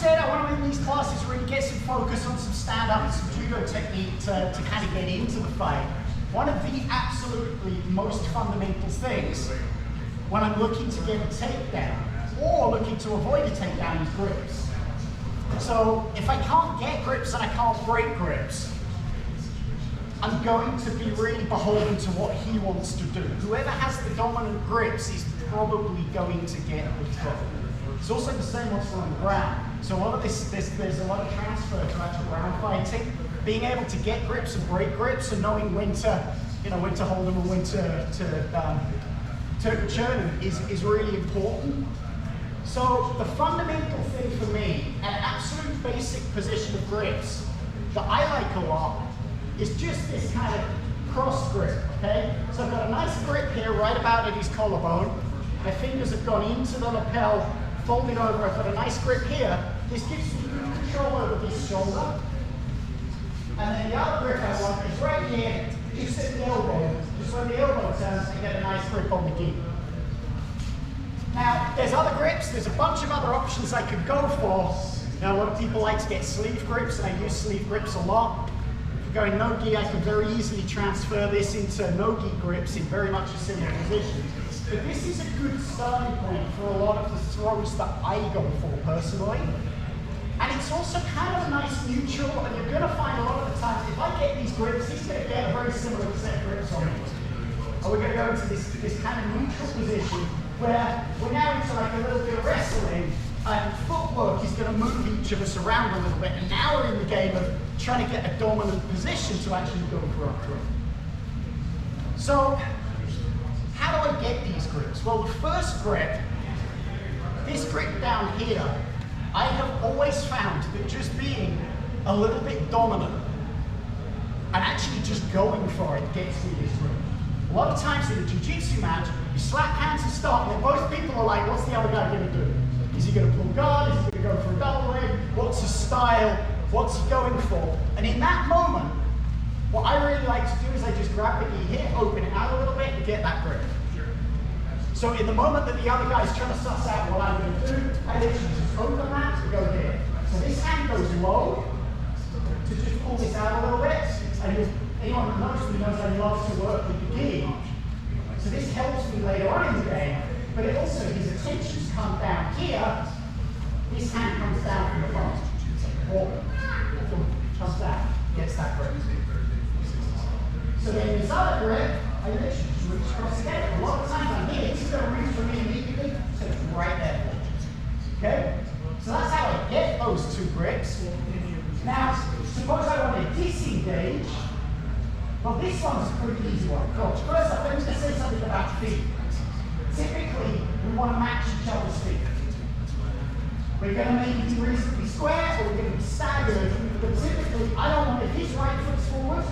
said, I want to in these classes really get some focus on some stand-up and some judo technique to kind of get into the fight. One of the absolutely most fundamental things when I'm looking to get a takedown or looking to avoid a takedown is grips. So if I can't get grips and I can't break grips, I'm going to be really beholden to what he wants to do. Whoever has the dominant grips is probably going to get the trouble. It's also the same once we're on the ground. So a lot of there's a lot of transfer to actual ground fighting. Being able to get grips and break grips and knowing when to hold them and when to churn them is really important. So the fundamental thing for me, an absolute basic position of grips that I like a lot is just this kind of cross grip, okay? So I've got a nice grip here right about at his collarbone. My fingers have gone into the lapel, folded over. I've got a nice grip here. This gives me control over this shoulder. And then the other grip I want is right here, just at the elbow. Just when the elbow turns, I get a nice grip on the gi. Now, there's other grips. There's a bunch of other options I could go for. Now, a lot of people like to get sleeve grips, and I use sleeve grips a lot. If you're going no-gi, I can very easily transfer this into no-gi grips in very much a similar position. But this is a good starting point for a lot of the throws that I go for personally. And it's also kind of a nice neutral, and you're going to find a lot of the times, if I get these grips, he's going to get a very similar set of grips on me. And we're going to go into this kind of neutral position where we're now into like a little bit of wrestling, and footwork is going to move each of us around a little bit, and now we're in the game of trying to get a dominant position to actually go for a throw. So, how do I get these grips? Well, the first grip, this grip down here, I have always found that just being a little bit dominant and actually just going for it gets me this grip. A lot of times in a jiu-jitsu match, you slap hands and start, and both people are like, what's the other guy going to do? Is he going to pull guard? Is he going to go for a double leg? What's his style? What's he going for? And in that moment, what I really like to do is I just grab the gi here, open it out a little bit, and get that grip. So in the moment that the other guy's trying to suss out what I'm going to do, I literally just open that and go here. So this hand goes low to just pull this out a little bit. And anyone who knows me knows I love to work with the gi. So this helps me later on in the game, but it also, his attentions come down here. This hand comes down from the front. Or comes down, gets that grip. So then this other grip, I literally just reach across again. A lot of times I'm here, he's going to reach for me immediately, so it's right there. Okay? So that's how I get those two grips. Now, suppose I want to disengage. Well, this one's a pretty easy one. Coach, first up, I'm going to say something about feet. Typically, we want to match each other's feet. We're going to maybe be reasonably square, or we're going to be staggered, but typically, I don't want, if his right foot's forward,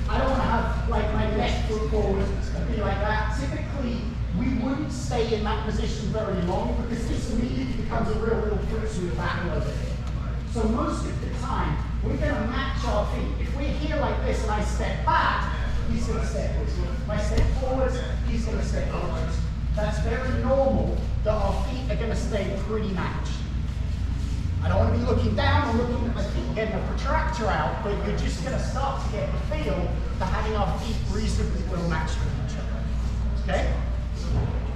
I don't want to have like my left foot forward and be like that. Typically, we wouldn't stay in that position very long because this immediately becomes a real little foot battle over here. So most of the time, we're going to match our feet. If we're here like this and I step back, he's going to step forward. If I step forward, he's going to step forward. That's very normal that our feet are going to stay pretty matched. I don't want to be looking down or looking at my feet getting a protractor out, but you're just going to start to get the feel for having our feet reasonably well matched with each other. Okay?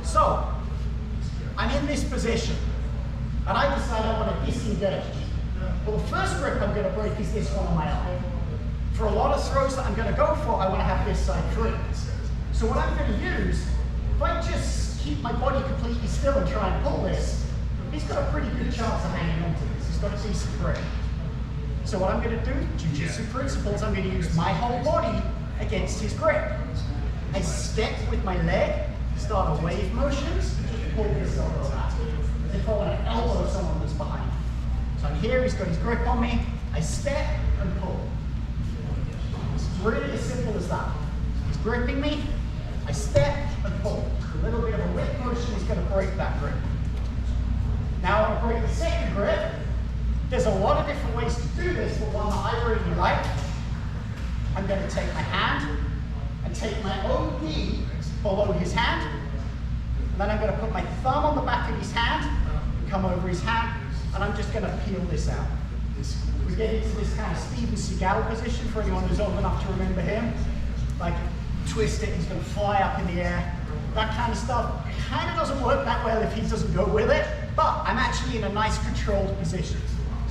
So, I'm in this position, and I decide I want to disengage. Well, the first grip I'm going to break is this one on my arm. For a lot of throws that I'm going to go for, I want to have this side free. So what I'm going to use, if I just keep my body completely still and try and pull this, he's got a pretty good chance of hanging on to this. He's got a decent grip. So what I'm going to do, jiu-jitsu principles, I'm going to use my whole body against his grip. I step with my leg, start a wave motions, just pull this elbow back. As if I want to elbow someone that's behind me. So I'm here, he's got his grip on me, I step and pull. It's really as simple as that. He's gripping me, I step and pull. A little bit of a whip motion is going to break that grip. Now I want to break the second grip. There's a lot of different ways to do this, but one that I really like, I'm going to take my hand and take my own gi below his hand, and then I'm going to put my thumb on the back of his hand, come over his hand, and and I'm just gonna peel this out. We get into this kind of Steven Seagal position for anyone who's old enough to remember him. Like, twist it, he's gonna fly up in the air. That kind of stuff kind of doesn't work that well if he doesn't go with it, but I'm actually in a nice controlled position.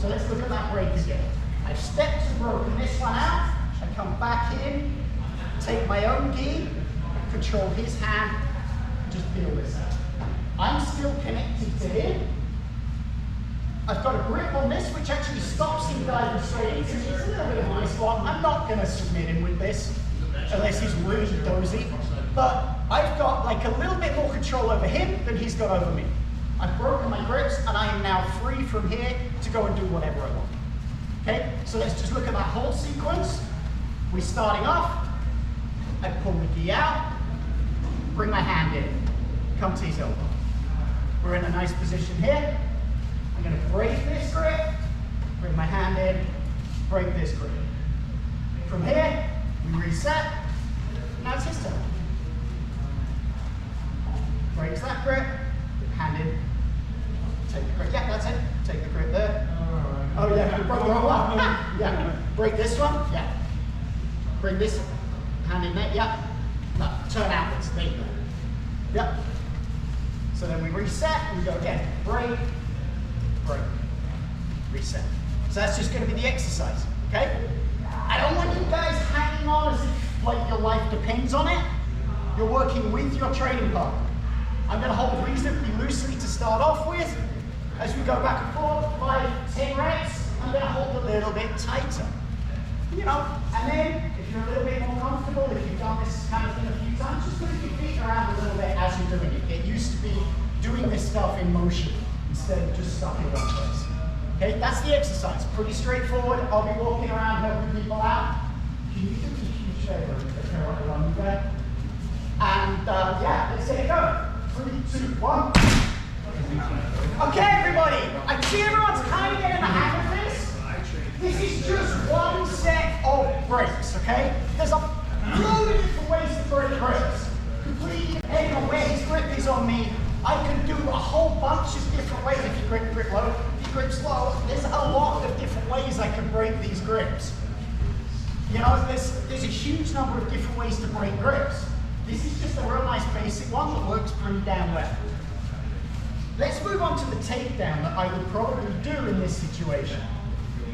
So let's look at that break again. I've stepped and broken this one out. I come back in, take my own gi, control his hand, just peel this out. I'm still connected to him. I've got a grip on this, which actually stops him diving straight into me. It's a little bit of a nice one. I'm not going to submit him with this, unless he's really dozy. But I've got like a little bit more control over him than he's got over me. I've broken my grips, and I am now free from here to go and do whatever I want. Okay, so let's just look at that whole sequence. We're starting off. I pull the gi out, bring my hand in, come to his elbow. We're in a nice position here. I'm going to break this grip, bring my hand in, break this grip. From here, we reset. Now it's his turn. Breaks that grip, hand in, take the grip. Yeah, that's it. Take the grip there. Oh yeah, we broke the wrong one. Yeah, break this one. Yeah. Bring this hand in there. Yeah. No, turn outwards. There you go. Yep. So then we reset and we go again. Break, break, reset. So that's just going to be the exercise, okay? I don't want you guys hanging on as if like your life depends on it. You're working with your training partner. I'm going to hold reasonably loosely to start off with. As we go back and forth, 5, 10 reps, I'm going to hold a little bit tighter. You know, and then if you're a little bit more comfortable, if you've done this kind of thing a few times, just move your feet around a little bit as you're doing it. Get used to be doing this stuff in motion instead of just stuck in one place. Okay, that's the exercise. Pretty straightforward. I'll be walking around helping people out. Can you do a huge favor if they're on the run there? And yeah, let's get it going. 3, 2, 1. Okay, everybody. I see everyone's kind of getting the hang of this. This is just one set of breaks, okay? There's a load of different ways to break grips. Completely depending on where his grip is on me. I can do a whole bunch of different ways. If you grip low, if you grip slow, there's a lot of different ways I can break these grips. You know, there's a huge number of different ways to break grips. This is just a real nice basic one that works pretty damn well. Let's move on to the takedown that I would probably do in this situation.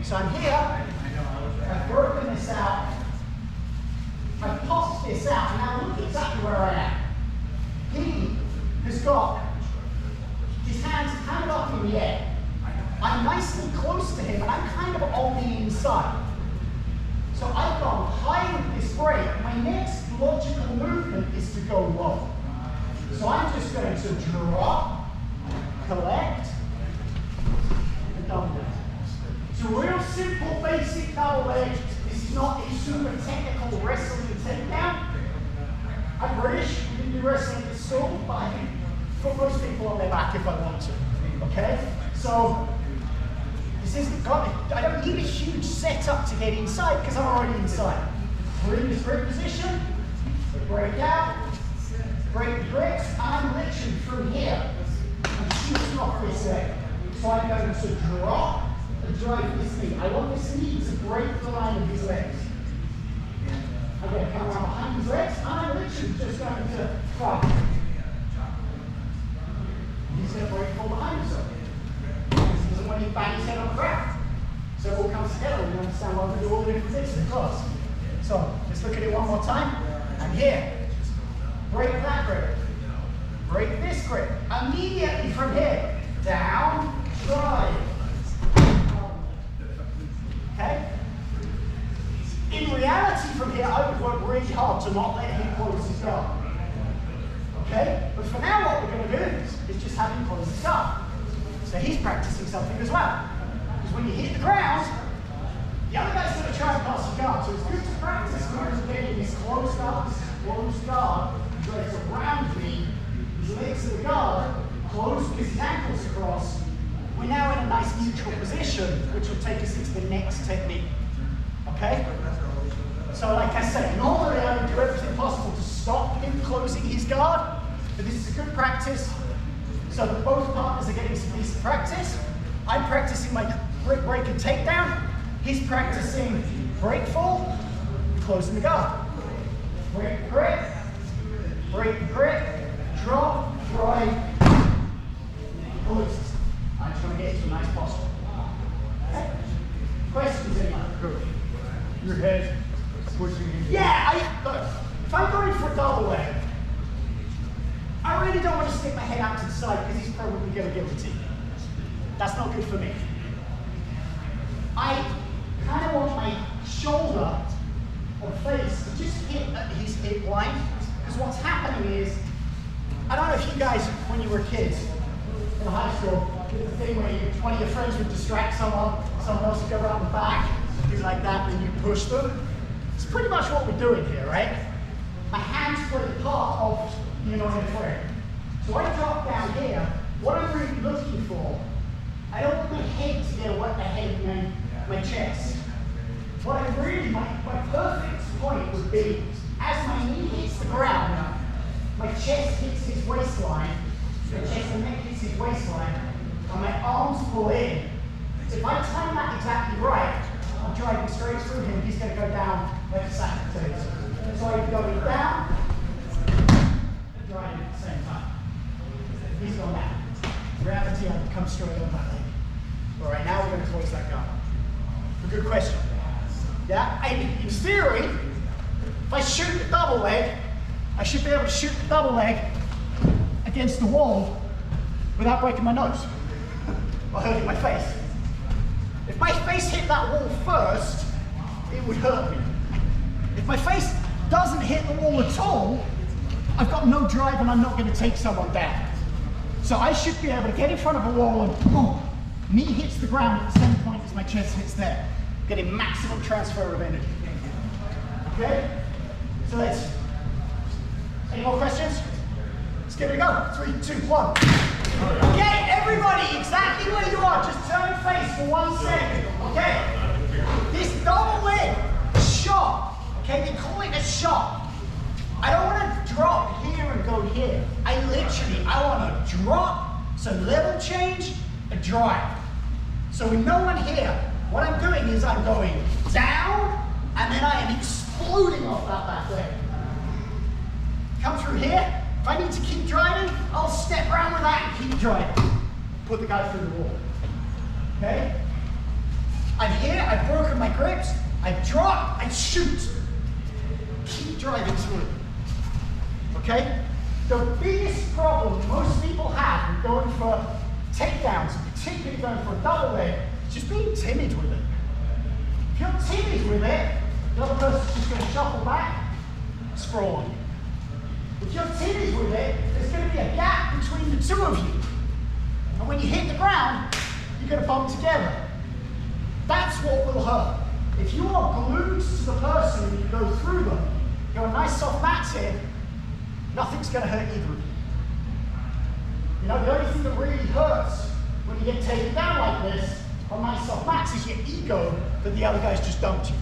So I'm here, I've broken this out, I've popped this out, and now look exactly where I am. He has got his hands kind of up in the air. I'm nice and close to him, and I'm kind of on the inside. So I've gone high with this break. My next logical movement is to go low. So I'm just going to drop, collect, and double down. It's a real simple, basic double leg. This is not a super technical wrestling takedown. I'm British, we can do wrestling at school, but I can put most people on their back if I want to. Okay? So this isn't I don't need a huge setup to get inside because I'm already inside. We're in this grip position, break out, break the grips, and I'm literally from here. I'm shooting off this leg. So I'm going to drop and drive this knee. I want this knee to break the line of his legs. I'm going to come around behind his legs, and I'm literally just going to fight. He's going to break from behind himself. He doesn't want to bang his head on the ground. So it all comes together, and you understand why we do all the different things in class. So let's look at it one more time. And here, break that grip. Break this grip. Immediately from here, down, drive. Okay? In reality from here, I would work really hard to not let him close his guard. Okay? But for now, what we're going to do is just have him close his guard. So he's practicing something as well. Because when you hit the ground, the other guy's going to try and pass the guard. So it's good to practice getting his closed guard, he goes around me, his legs to the guard, close because his ankles across. We're now in a nice neutral position, which will take us into the next technique. Okay? So like I said, normally I would do everything possible to stop him closing his guard, but this is a good practice so that both partners are getting some decent practice. I'm practicing my grip, break, and takedown. He's practicing break, fall, closing the guard. Break, grip, break, grip, drop, drive, release. I'm just going to get into a nice posture. Okay. Questions, anyone? Good. Your head pushing in. Yeah, look, if I'm going for a double leg, I really don't want to stick my head out to the side because he's probably going to give it to you. That's not good for me. I kind of want my shoulder or face to just hit his hip line, because what's happening is, I don't know if you guys, when you were kids in high school, did the thing where one of your friends would distract someone else would go around the back, do like that, and then you push them. It's pretty much what we're doing here, right? My hands play part of, you know, in frame. So I drop down here. What I'm really looking for, I don't want my head to get ahead of my chest. What I really, my perfect point would be, as my knee hits the ground, my chest hits his waistline, my chest and neck hits his waistline, and my arms pull in. So if I time that exactly right, I'm driving straight through him, he's going to go down like a sack of potatoes. So I'm going down and driving at the same time. He's going down. Gravity, I'm come straight on my leg. All right, now we're going to close that guard. A good question. Yeah, in theory, if I shoot the double leg, I should be able to shoot the double leg against the wall without breaking my nose or hurting my face. If my face hit that wall first, it would hurt me. If my face doesn't hit the wall at all, I've got no drive and I'm not going to take someone down. So I should be able to get in front of a wall and boom, knee hits the ground at the same point as my chest hits there, getting maximum transfer of energy. Okay? So let's, any more questions? Let's give it a go. 3, 2, 1. Okay, everybody, exactly where you are, just turn your face for 1 second. Okay? This double leg shot, okay, they call it a shot. I don't want to drop here and go here. I want to drop, so level change, and drive. So with no one here, what I'm doing is I'm going down, and then I am exploding off that back leg. Come through here. If I need to keep driving, I'll step around with that and keep driving. Put the guy through the wall. Okay? I'm here, I've broken my grips, I drop, I shoot. Keep driving through. Okay? The biggest problem most people have when going for takedowns, particularly going for a double leg, is just being timid with it. If you're timid with it, the other person's just going to shuffle back, sprawl on you. If you're timid with it, there's going to be a gap between the two of you. And when you hit the ground, you're going to bump together. That's what will hurt. If you are glued to the person and you go through them, you have a nice soft mat here, nothing's going to hurt either of you. You know, the only thing that really hurts when you get taken down like this on nice soft mats is your ego that the other guy's just dumped you.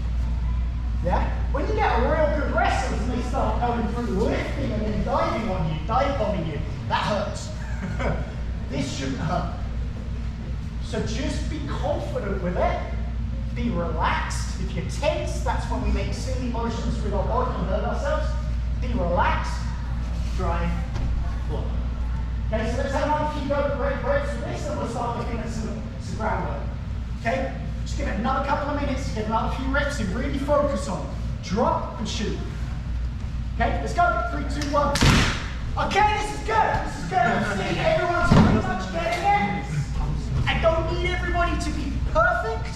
Yeah? When you get a real good wrestler and they start going through lifting and then diving on you, dive bombing you, that hurts. This shouldn't hurt. So just be confident with it. Be relaxed. If you're tense, that's when we make silly motions with our body and hurt ourselves. Be relaxed. Drive. Flow. Okay, so let's have another few great breaks with this and we'll start looking at some groundwork. Okay? Just give it another couple of minutes to get another few reps and really focus on drop and shoot. Okay, let's go. 3, 2, 1. Okay, this is good. This is good. I see everyone's pretty much getting it. I don't need everybody to be perfect.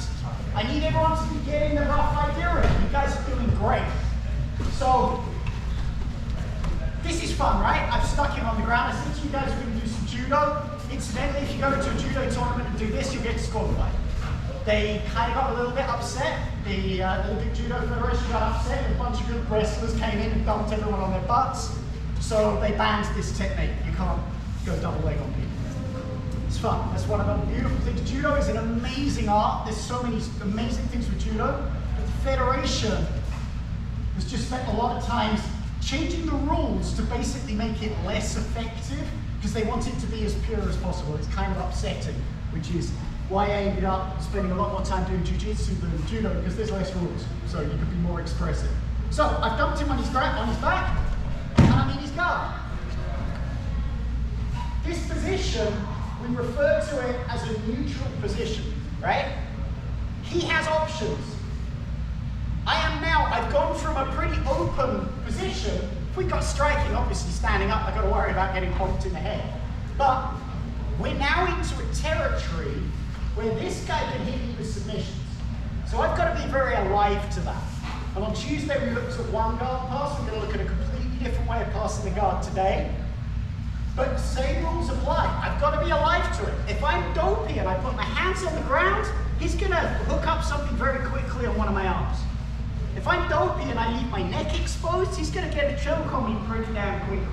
I need everyone to be getting the rough idea of it. You guys are doing great. So, this is fun, right? I've stuck him on the ground. I think you guys are going to do some judo. Incidentally, if you go to a judo tournament and do this, you'll get disqualified. They kind of got a little bit upset. The Olympic Judo Federation got upset. A bunch of good wrestlers came in and dumped everyone on their butts. So they banned this technique. You can't go double leg on people. It's fun. That's one of the beautiful things. Judo is an amazing art. There's so many amazing things with judo. But the Federation has just spent a lot of time changing the rules to basically make it less effective because they want it to be as pure as possible. It's kind of upsetting, which is why I ended up spending a lot more time doing jiu-jitsu than judo, because there's less rules, so you can be more expressive. So I've dumped him on his back, and I'm in his guard. This position, we refer to it as a neutral position, right? He has options. I've gone from a pretty open position. If we got striking, obviously standing up, I've got to worry about getting honked in the head. But we're now into a territory where this guy can hit me with submissions. So I've got to be very alive to that. And on Tuesday we looked at one guard pass. We're going to look at a completely different way of passing the guard today. But same rules apply. I've got to be alive to it. If I'm dopey and I put my hands on the ground, he's going to hook up something very quickly on one of my arms. If I'm dopey and I leave my neck exposed, he's going to get a choke on me pretty damn quickly.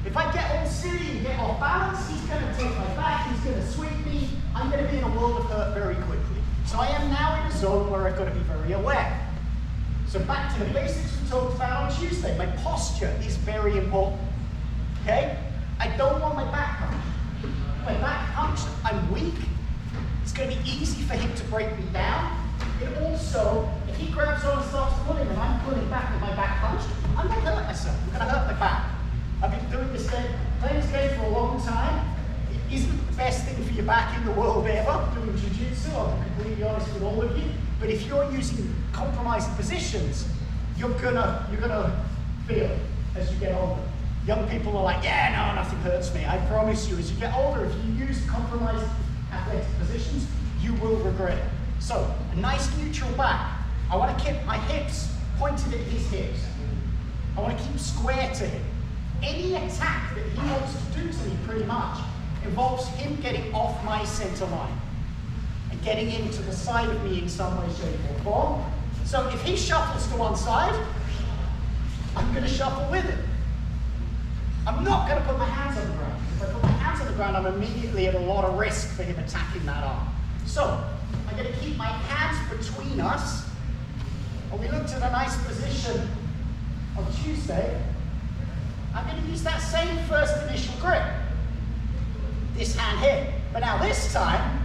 If I get all silly and get off balance, he's going to take my back, he's going to sweep me, I'm going to be in a world of hurt very quickly. So I am now in a zone where I've got to be very aware. So back to the basics we talked about on Tuesday. My posture is very important, okay? I don't want my back punched. My back punched, I'm weak. It's going to be easy for him to break me down. It also, if he grabs on and starts pulling and I'm pulling back with my back punched, I'm going to hurt myself. I'm going to hurt my back. I've been doing this game, playing this game for a long time. It isn't the best thing for your back in the world ever, doing jiu-jitsu, I'll be completely honest with all of you. But if you're using compromised positions, you're gonna feel it as you get older. Young people are like, yeah, no, nothing hurts me. I promise you, as you get older, if you use compromised athletic positions, you will regret it. So, a nice neutral back. I want to keep my hips pointed at his hips. I want to keep square to him. Any attack that he wants to do to me, pretty much, involves him getting off my center line and getting into the side of me in some way, shape, or form. So if he shuffles to one side, I'm going to shuffle with him. I'm not going to put my hands on the ground. If I put my hands on the ground, I'm immediately at a lot of risk for him attacking that arm. So I'm going to keep my hands between us. And we looked at a nice position on Tuesday. I'm going to use that same first initial grip. This hand here. But now this time,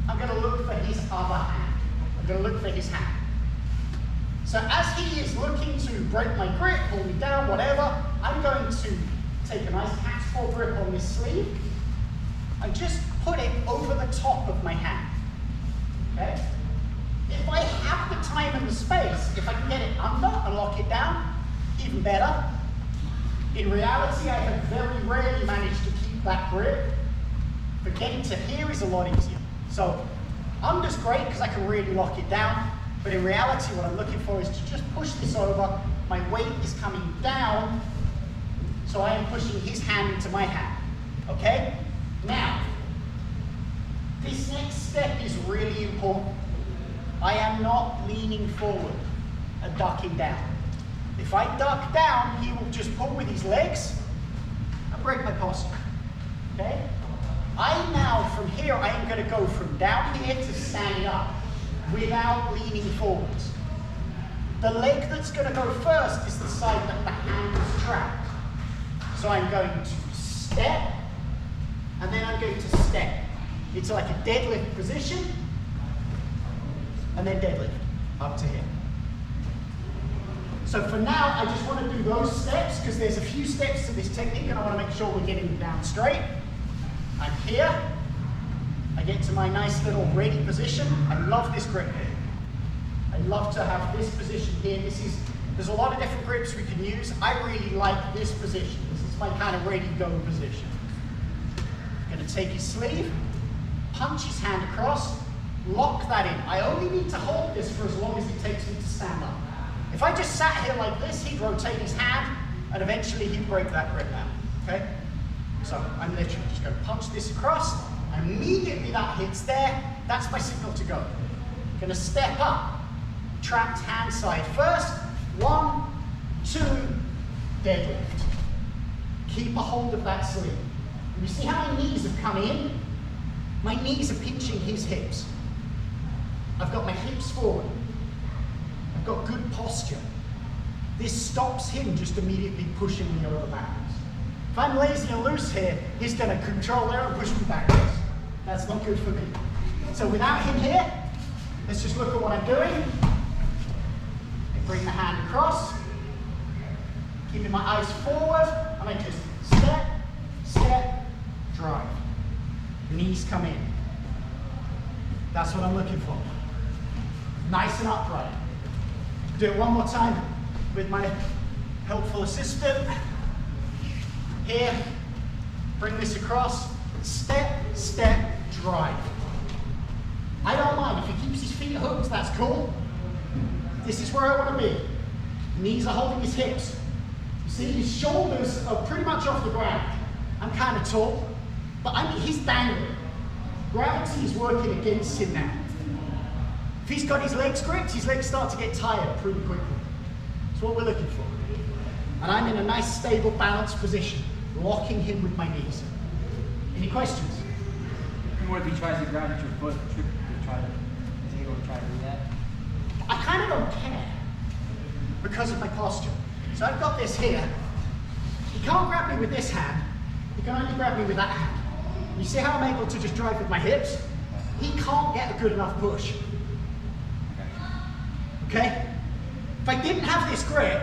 I'm going to look for his other hand. I'm going to look for his hand. So as he is looking to break my grip, pull me down, whatever, I'm going to take a nice cat's paw grip on this sleeve and just put it over the top of my hand. Okay? If I have the time and the space, if I can get it under and lock it down, even better. In reality, I have very rarely managed to keep that grip, but getting to here is a lot easier. So under's great because I can really lock it down, but in reality what I'm looking for is to just push this over. My weight is coming down, so I am pushing his hand into my hand. Okay? Now, this next step is really important. I am not leaning forward and ducking down. If I duck down, he will just pull with his legs and break my posture. Okay? I now, from here, I am going to go from down here to standing up without leaning forwards. The leg that's going to go first is the side that the hand is trapped. So I'm going to step, and then I'm going to step. It's like a deadlift position, and then deadlift up to here. So for now, I just want to do those steps because there's a few steps to this technique and I want to make sure we're getting down straight. I'm here. I get to my nice little ready position. I love this grip here. I love to have this position here. There's a lot of different grips we can use. I really like this position. This is my kind of ready-go position. I'm going to take his sleeve, punch his hand across, lock that in. I only need to hold this for as long as it takes me to stand up. If I just sat here like this, he'd rotate his hand and eventually he'd break that grip out, okay? So I'm literally just going to punch this across and immediately that hits there, that's my signal to go. I'm going to step up, trapped hand side first, 1, 2, deadlift. Keep a hold of that sleeve. You see how my knees have come in? My knees are pinching his hips. I've got my hips forward. I've got good posture. This stops him just immediately pushing me over backwards. If I'm lazy and loose here, he's going to control there and push me backwards. That's not good for me. So without him here, let's just look at what I'm doing. I bring the hand across, keeping my eyes forward, and I just step, step, drive. Knees come in. That's what I'm looking for. Nice and upright. Do it one more time with my helpful assistant. Here, bring this across, step, step, drive. I don't mind, if he keeps his feet hooked, that's cool. This is where I want to be. Knees are holding his hips. You see, his shoulders are pretty much off the ground. I'm kind of tall, but he's dangling. Gravity is working against him now. If he's got his legs gripped, his legs start to get tired pretty quickly. That's what we're looking for. And I'm in a nice, stable, balanced position, locking him with my knees. Any questions? And what if he tries to grab at your foot, is he able to try to do that? I kind of don't care because of my posture. So I've got this here. He can't grab me with this hand. He can only grab me with that hand. You see how I'm able to just drive with my hips? He can't get a good enough push. Okay? If I didn't have this grip,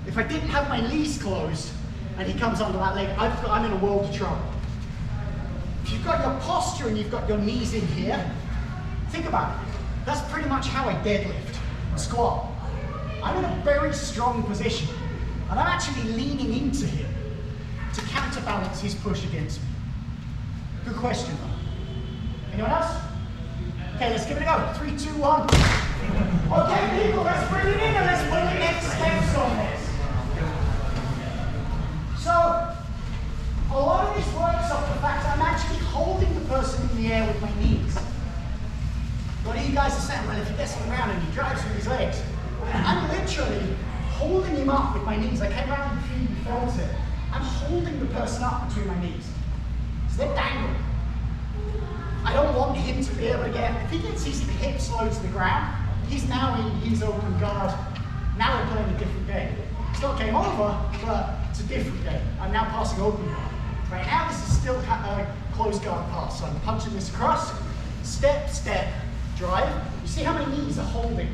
if I didn't have my knees closed, and he comes under that leg, I'm in a world of trouble. If you've got your posture and you've got your knees in here, think about it. That's pretty much how I deadlift and squat. I'm in a very strong position, and I'm actually leaning into him to counterbalance his push against me. Good question, though. Anyone else? Okay, let's give it a go. 3, 2, 1. Okay, people, let's bring it in and let's put the next steps on this. So, a lot of this works off the fact that I'm actually holding the person in the air with my knees. A lot of you guys are saying, well, if he gets on the ground and he drives with his legs, I'm literally holding him up with my knees. I came around and you felt it. I'm holding the person up between my knees. So they're dangling. I don't want him to be able to get, if he gets his hips low to the ground, he's now in his open guard. Now we're playing a different game. It's not game over, but it's a different game. I'm now passing open guard. Right now this is still a closed guard pass. So I'm punching this across, step, step, drive. You see how my knees are holding?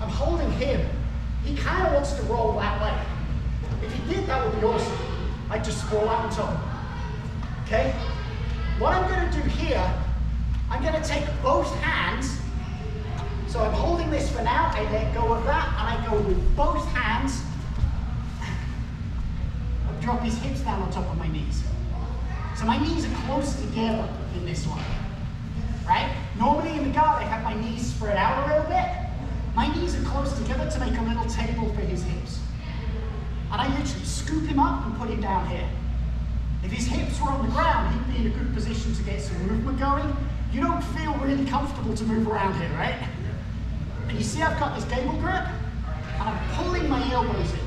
I'm holding him. He kind of wants to roll that way. If he did, that would be awesome. I'd just roll out on top of him. Okay? What I'm going to do here, I'm going to take both hands. So I'm holding this for now. I let go of that, and I go with both hands. I drop his hips down on top of my knees. So my knees are close together in this one. Right? Normally in the guard, I have my knees spread out a little bit. My knees are close together to make a little table for his hips. And I literally scoop him up and put him down here. If his hips were on the ground, he'd be in a good position to get some movement going. You don't feel really comfortable to move around here, right? And you see I've got this cable grip, and I'm pulling my elbows in.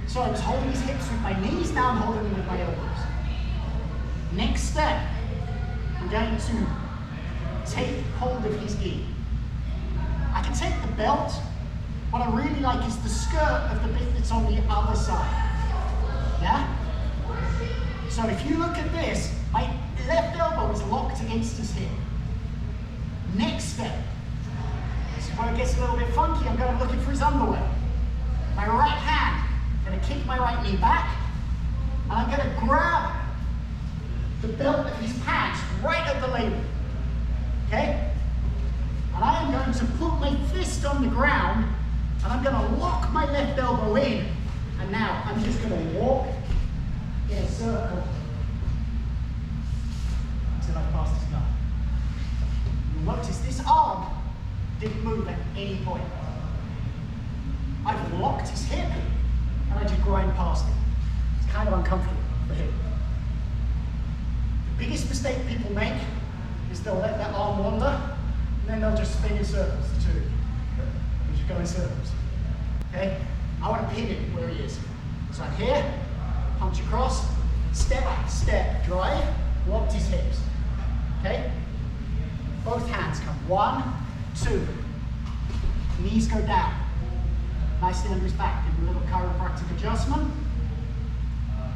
So I was holding his hips with my knees, now I'm holding them with my elbows. Next step, I'm going to take hold of his gi. I can take the belt. What I really like is the skirt of the bit that's on the other side. Yeah? So if you look at this, my left elbow is locked against his hip. Next step. This is where it gets a little bit funky. I'm going looking for his underwear. My right hand, I'm going to kick my right knee back, and I'm going to grab the belt of his pants right at the label. Okay? And I am going to put my fist on the ground, and I'm going to lock my left elbow in. And now I'm just going to walk in a circle until I pass this guy. You'll notice this arm didn't move at any point. I've locked his hip, and I just grind past it. It's kind of uncomfortable for him. The biggest mistake people make is they'll let that arm wander, and then they'll just spin in circles, the two of you. You just go in circles. Okay? I want to pin him where he is. So I'm here, punch across, step, step, drive, locked his hips. Okay? Both hands come. 1, 2. Knees go down. Nicely under his back. Give him a little chiropractic adjustment.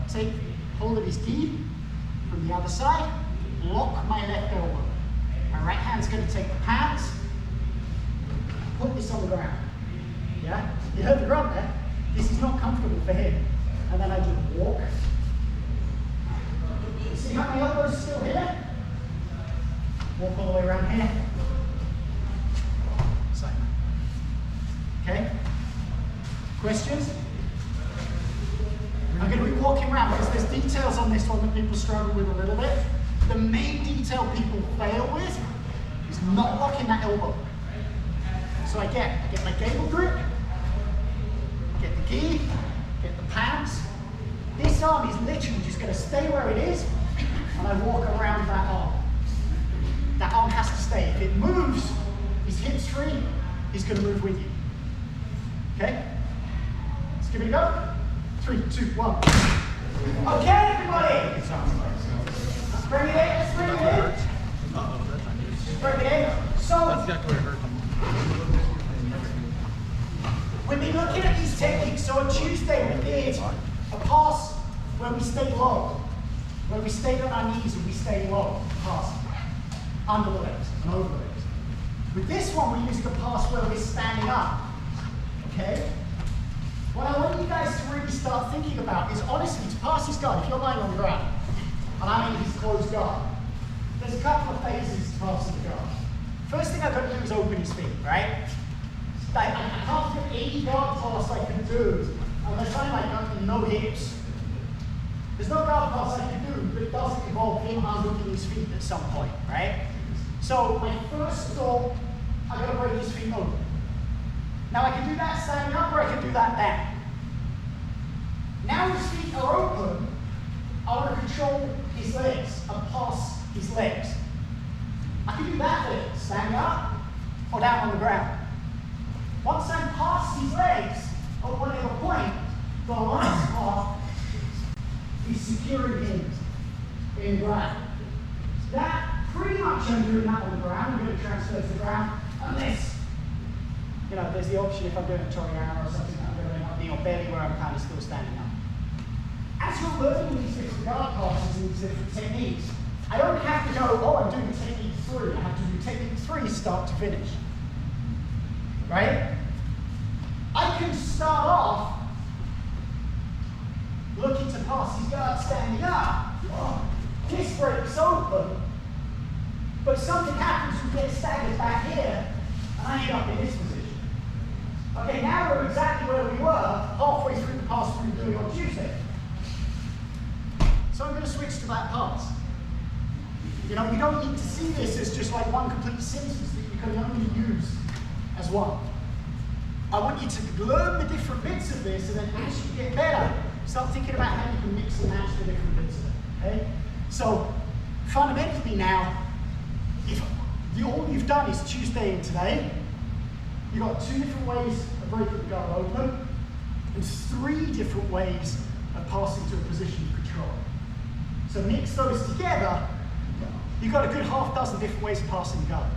Take hold of his gi from the other side. Lock my left elbow. My right hand's going to take the pants, put this on the ground. Yeah? You heard the grunt there? This is not comfortable for him. And then I just walk. You see how my elbow's still here? Walk all the way around here. Same. Okay? Questions? I'm going to be walking around because there's details on this one that people struggle with a little bit. The main detail people fail with is not locking that elbow. So I get my gable grip, get the gi, get the pants. This arm is literally just going to stay where it is, and I walk around that arm. That arm has to stay. If it moves, his hips free, he's going to move with you. Okay? Let's give it a go. 3, 2, 1. Okay, everybody. Bring it in. Let's bring it in. Bring it in. So, we've been looking at these techniques. So on Tuesday we did a pass where we stay low, where we stay on our knees and we stay low, pass under the legs and over the legs. With this one we used a pass where we're standing up. Okay. What I want you guys to really start thinking about is honestly to pass his guard. If you're lying on the ground and I'm in his closed guard, there's a couple of phases to passing the guard. First thing I've got to do is open his feet, right? I can't do any guard pass I can do unless I'm like no hips. There's no guard pass I can do that doesn't involve him unhooking his feet at some point, right? So my first thought, I've got to break his feet open. Now I can do that standing up or I can do that down. Now his feet are open, I want to control his legs and pass his legs. I can do that bit, standing up or down on the ground. Once I'm past his legs, at whatever point, the last part is securing him in ground. That, pretty much I'm doing that on the ground. I'm going to transfer to the ground, unless, you know, there's the option if I'm doing a Toriyama or something, I'm going to end up being on belly where I'm kind of still standing up. As you're learning these different guard passes and these different techniques, I don't have to go, oh, I'm doing technique 3. I have to do technique 3 start to finish. Right? I can start off looking to pass his guard standing up. Oh, this breaks open, but something happens, we get staggered back here, and I end up in this position. Okay, now we're exactly where we were halfway through the pass we were doing on Tuesday. So I'm going to switch to that pass. You know, you don't need to see this as just like one complete sentence that you can only use as one. I want you to learn the different bits of this, and then as you get better, start thinking about how you can mix and match the different bits of it. Okay? So fundamentally now, if all you've done is Tuesday and today, you've got 2 different ways of breaking the guard open, and 3 different ways of passing to a position of control. So mix those together, you've got a good half dozen different ways of passing the guard.